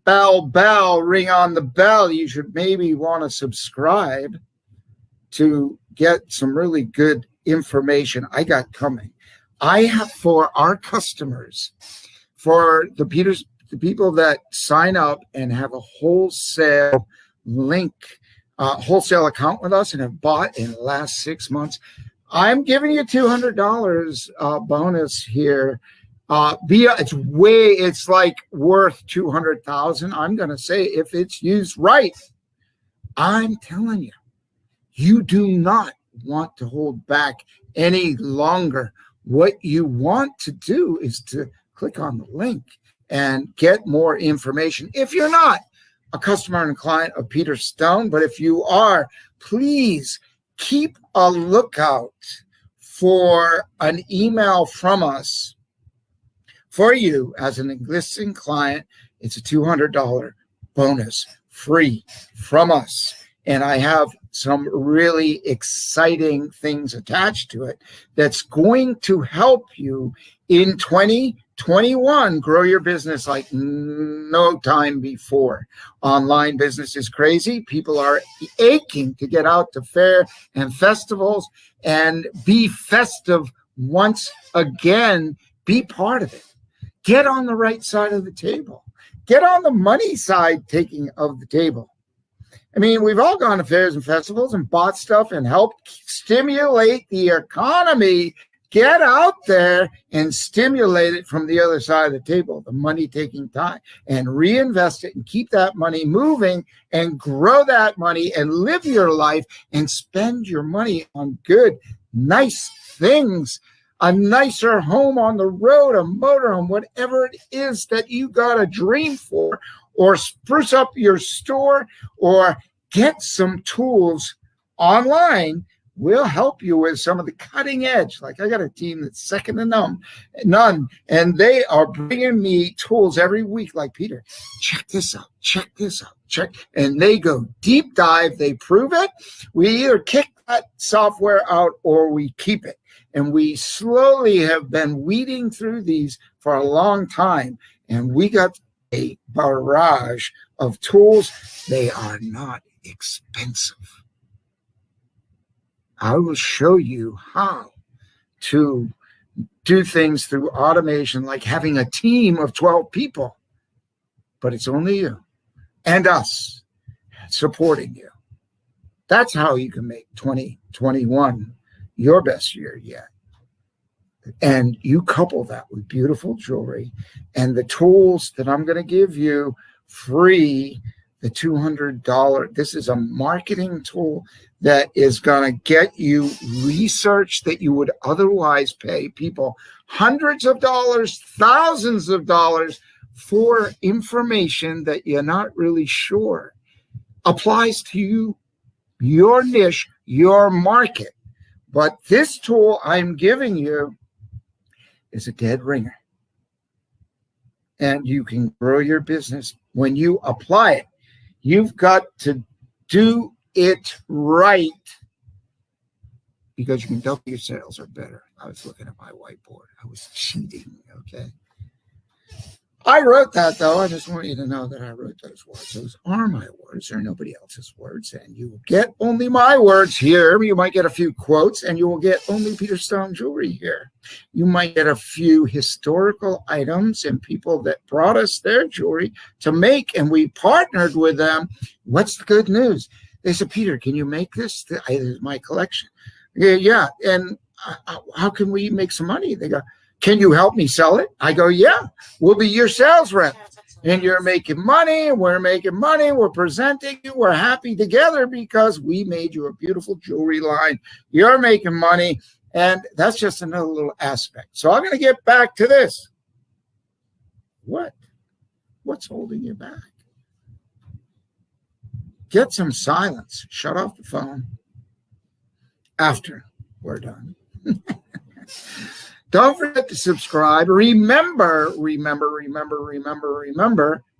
Speaker 2: Bell, ring on the bell. You should maybe want to subscribe to get some really good information I got coming. I have, for our customers, for the people that sign up and have a wholesale link, wholesale account with us and have bought in the last 6 months, I'm giving you $200 bonus here. It's like worth 200,000. I'm going to say, if it's used right, I'm telling you, you do not want to hold back any longer. What you want to do is to click on the link and get more information. If you're not a customer and client of Peter Stone, but if you are, please keep a lookout for an email from us for you as an existing client. It's a $200 bonus free from us. And I have some really exciting things attached to it that's going to help you in 2021 grow your business like no time before. Online business is crazy. People are aching to get out to fair and festivals and be festive once again. Be part of it. Get on the right side of the table. Get on the money side taking of the table. I mean, we've all gone to fairs and festivals and bought stuff and helped stimulate the economy. Get out there and stimulate it from the other side of the table, the money taking time, and reinvest it and keep that money moving and grow that money and live your life and spend your money on good, nice things. A nicer home on the road, a motorhome, whatever it is that you got a dream for, or spruce up your store, or get some tools online. We'll help you with some of the cutting edge. Like, I got a team that's second to none, and they are bringing me tools every week. Like, Peter, check this out, check, and they go deep dive. They prove it. We either kick that software out or we keep it. And we slowly have been weeding through these for a long time. And we got a barrage of tools. They are not expensive. I will show you how to do things through automation, like having a team of 12 people. But it's only you and us supporting you. That's how you can make 2021 your best year yet. And you couple that with beautiful jewelry and the tools that I'm going to give you free, the $200. This is a marketing tool that is going to get you research that you would otherwise pay people hundreds of dollars, thousands of dollars for information that you're not really sure applies to you, your niche, your market. But this tool I'm giving you is a dead ringer. And you can grow your business when you apply it. You've got to do it right because you can double your sales or better. I was looking at my whiteboard. I was cheating, okay? I wrote that, though. I just want you to know that I wrote those words. Those are my words. They're nobody else's words. And you will get only my words here. You might get a few quotes, and you will get only Peter Stone jewelry here. You might get a few historical items and people that brought us their jewelry to make, and we partnered with them. What's the good news? They said, Peter, can you make this? This is my collection. Yeah. And how can we make some money? They go, can you help me sell it? I go, yeah, we'll be your sales rep. And you're making money, and we're making money. We're presenting you. We're happy together because we made you a beautiful jewelry line. You're making money. And that's just another little aspect. So I'm going to get back to this. What's holding you back? Get some silence. Shut off the phone after we're done. Don't forget to subscribe. Remember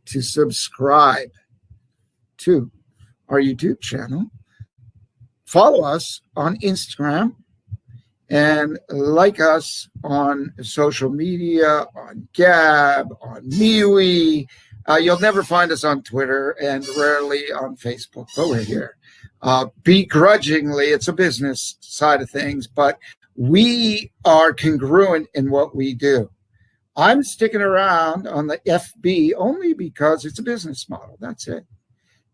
Speaker 2: to subscribe to our YouTube channel. Follow us on Instagram and like us on social media, on Gab, on MeWe. You'll never find us on Twitter and rarely on Facebook, but we're here. Begrudgingly, it's a business side of things, but we are congruent in what we do. I'm sticking around on the FB only because it's a business model. That's it.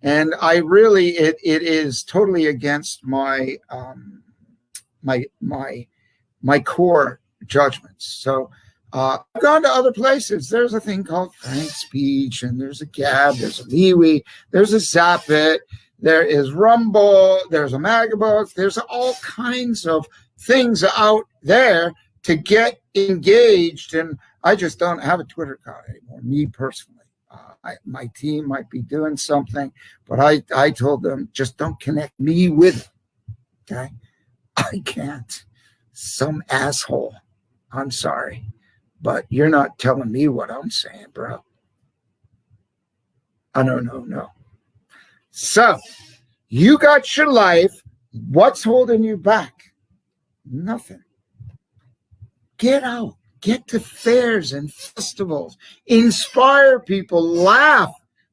Speaker 2: And I really, it is totally against my my core judgments. So I've gone to other places. There's a thing called Frank Speech, and there's a Gab, there's a MeWe, there's a Zappit, there is Rumble, there's a Magabook, there's all kinds of things out there to get engaged. And I just don't have a Twitter account anymore, me personally. My team might be doing something, but I told them, just don't connect me with it, okay? I can't. Some asshole. I'm sorry, but you're not telling me what I'm saying, bro. No. So you got your life. What's holding you back? Nothing. Get out. Get to fairs and festivals. Inspire people. Laugh.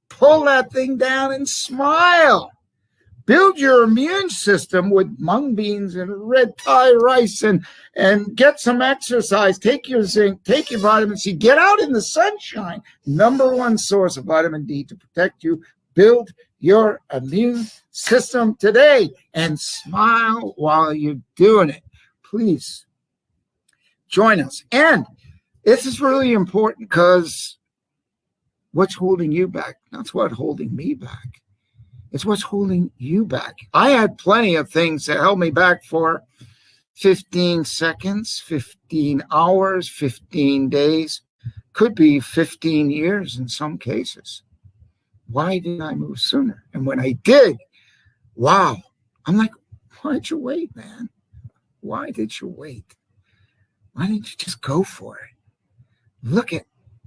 Speaker 2: Pull that thing down and smile. Build your immune system with mung beans and red Thai rice and get some exercise. Take your zinc. Take your vitamin C. Get out in the sunshine. Number one source of vitamin D to protect you. Build your immune system today and smile while you're doing it. Please join us. And this is really important because what's holding you back? That's what's holding me back. It's what's holding you back. I had plenty of things that held me back for 15 seconds, 15 hours, 15 days, could be 15 years in some cases. Why didn't I move sooner? And when I did, wow, I'm like, why'd you wait, man? Why did you wait? Why didn't you just go for it? Look at,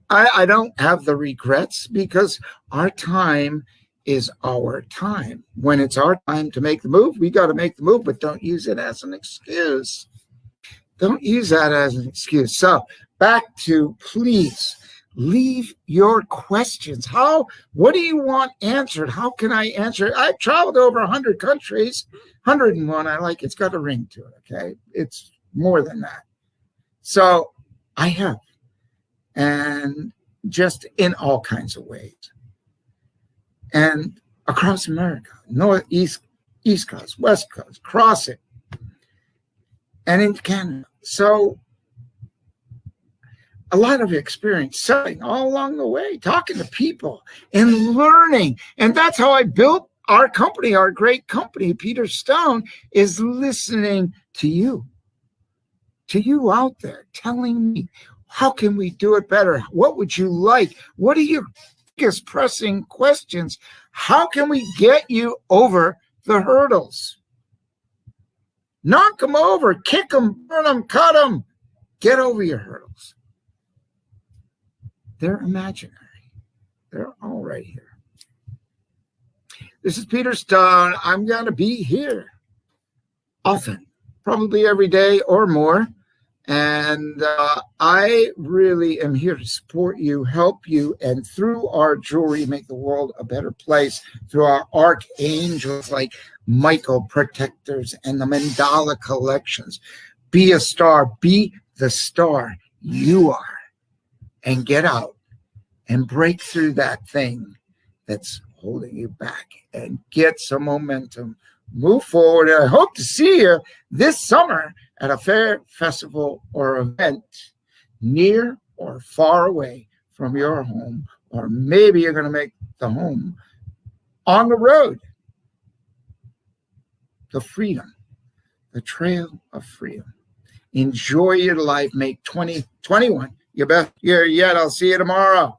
Speaker 2: I don't have the regrets because our time is our time. When it's our time to make the move, we got to make the move, but don't use it as an excuse. Don't use that as an excuse. So back to, please leave your questions. What do you want answered? How can I answer it? I've traveled over 100 countries, 101. I like, it's got a ring to it. Okay. It's more than that. So I have, and just in all kinds of ways. And across America, north, east coast, west coast, across it, and into Canada. So a lot of experience selling all along the way, talking to people and learning. And that's how I built our company, our great company, Peter Stone, is listening to you out there, telling me, how can we do it better? What would you like? What are your biggest pressing questions? How can we get you over the hurdles? Knock them over, kick them, burn them, cut them. Get over your hurdles. They're imaginary. They're all right here. This is Peter Stone. I'm going to be here often, probably every day or more. And I really am here to support you, help you, and through our jewelry, make the world a better place. Through our archangels like Michael protectors and the mandala collections. Be a star. Be the star you are. And get out and break through that thing that's holding you back and get some momentum. Move forward. And I hope to see you this summer at a fair, festival, or event near or far away from your home. Or maybe you're going to make the home on the road. The freedom, the trail of freedom. Enjoy your life. Make 2021 your best year yet. I'll see you tomorrow.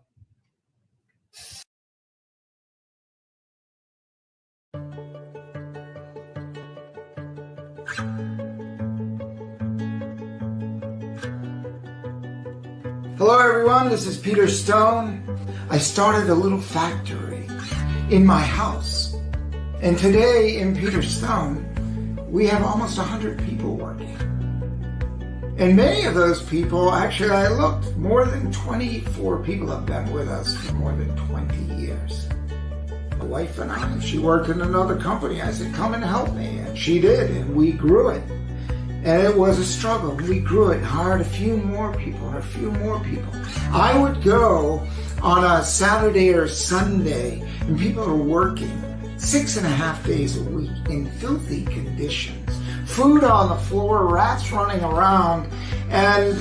Speaker 2: Hello, everyone. This is Peter Stone. I started a little factory in my house. And today in Peter Stone, we have almost 100 people working. And many of those people, actually, I looked, more than 24 people have been with us for more than 20 years. My wife and I, she worked in another company. I said, come and help me. And she did, and we grew it. And it was a struggle. We grew it, hired a few more people and a few more people. I would go on a Saturday or Sunday, and people are working 6.5 days a week in filthy conditions. Food on the floor, rats running around. And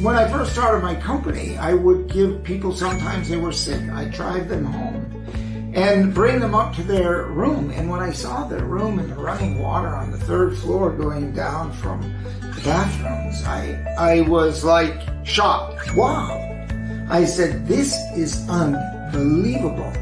Speaker 2: when I first started my company, I would give people, sometimes they were sick, I'd drive them home and bring them up to their room. And when I saw their room and the running water on the 3rd floor going down from the bathrooms, I was like shocked. Wow. I said, this is unbelievable.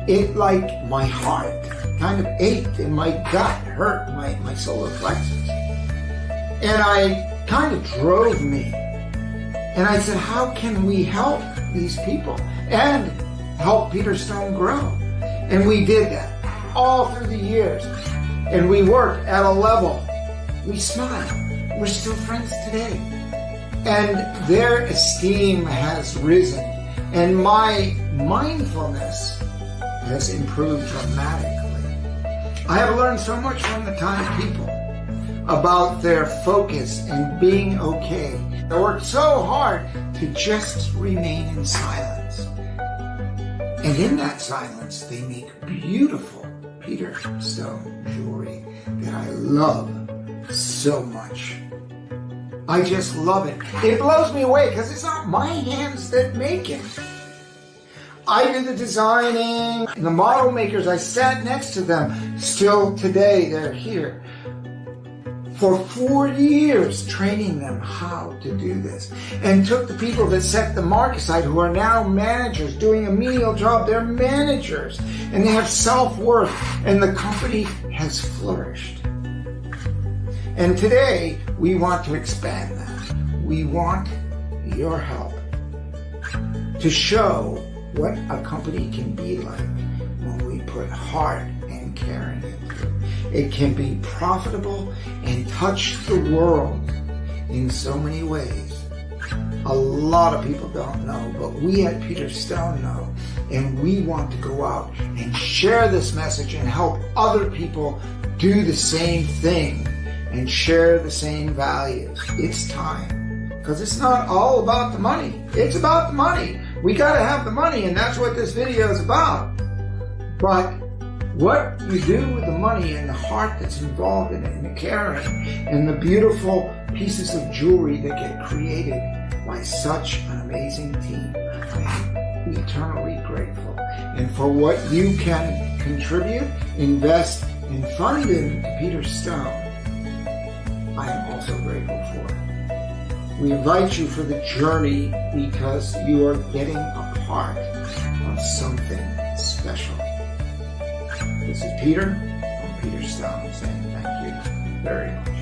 Speaker 2: It, like, my heart kind of ached and my gut hurt, my solar plexus. And I kind of drove me. And I said, how can we help these people and help Peter Stone grow? And we did that all through the years. And we worked at a level. We smile. We're still friends today. And their esteem has risen. And my mindfulness has improved dramatically. I have learned so much from the time people about their focus and being okay. They worked so hard to just remain in silence. And in that silence, they make beautiful Peter Stone jewelry that I love so much. I just love it. It blows me away because it's not my hands that make it. I do the designing. The model makers, I sat next to them. Still today, they're here. For 4 years, training them how to do this. And took the people that set the market side, who are now managers, doing a menial job. They're managers. And they have self-worth. And the company has flourished. And today, we want to expand that. We want your help to show what a company can be like when we put heart and care in it. It can be profitable and touch the world in so many ways. A lot of people don't know, but we at Peter Stone know. And we want to go out and share this message and help other people do the same thing and share the same values. It's time. Because it's not all about the money. It's about the money. We got to have the money, and that's what this video is about. But
Speaker 1: what you do with the money and the heart that's involved in it, and the caring, and the beautiful pieces of jewelry that get created by such an amazing team. I'm eternally grateful. And for what you can contribute, invest, and fund in Peter Stone, I am also grateful for. We invite you for the journey because you are getting a part of something special. This is Peter from Peter Stone saying thank you very much.